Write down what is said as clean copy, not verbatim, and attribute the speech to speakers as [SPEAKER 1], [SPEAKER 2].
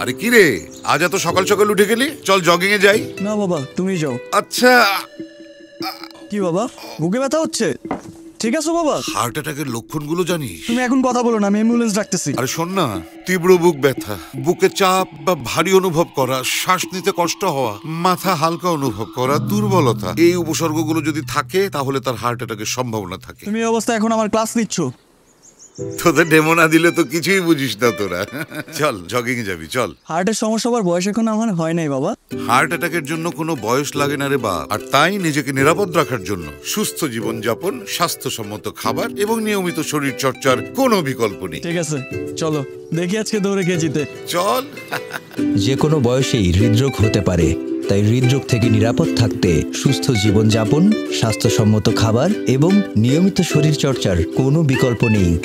[SPEAKER 1] আরে কি রে, আজ এত সকাল সকাল উঠে গেলি? চল জগিং এ যাই।
[SPEAKER 2] না বাবা, তুমি যাও।
[SPEAKER 1] আচ্ছা।
[SPEAKER 2] কি বাবা, বুকে ব্যথা হচ্ছে? ঠিক আছে বাবা।
[SPEAKER 1] হার্ট অ্যাটাকের লক্ষণগুলো জানিস?
[SPEAKER 2] তুমি এখন কথা বলো না, আমি অ্যাম্বুলেন্স ডাকতেছি।
[SPEAKER 1] আরে শোন না, তীব্র বুক ব্যথা, বুকে চাপ বা ভারী অনুভব করা, শ্বাস নিতে কষ্ট হওয়া, মাথা হালকা অনুভব করা, দুর্বলতা, এই উপসর্গগুলো যদি থাকে তাহলে তার হার্ট অ্যাটাকের সম্ভাবনা থাকে।
[SPEAKER 2] তুমি এই অবস্থায় এখন আমার ক্লাস নিচ্ছ?
[SPEAKER 1] তোদের ডেমো না দিলে তো কিছুই বুঝিস না তোরা। চল জগিং এ যাবি, চল।
[SPEAKER 2] হার্টের সমস্যা হওয়ার বয়স এখন আমার হয় নাই বাবা।
[SPEAKER 1] হার্ট অ্যাটাকের জন্য কোনো বয়স লাগে না রে বাপ। আর তাই নিজেকে নিরাপদ রাখার জন্য সুস্থ জীবনযাপন, স্বাস্থ্যসম্মত খাবার এবং নিয়মিত শরীর চর্চার কোনো বিকল্প নেই।
[SPEAKER 2] ঠিক আছে, চলো দেখি আজকে দৌড়ে কে জিতে।
[SPEAKER 1] চল।
[SPEAKER 3] যে কোনো বয়সেই হৃদরোগ হতে পারে, তাই হৃদরোগ থেকে নিরাপদ থাকতে সুস্থ জীবনযাপন, স্বাস্থ্যসম্মত খাবার এবং নিয়মিত শরীর চর্চার কোনো বিকল্প নেই।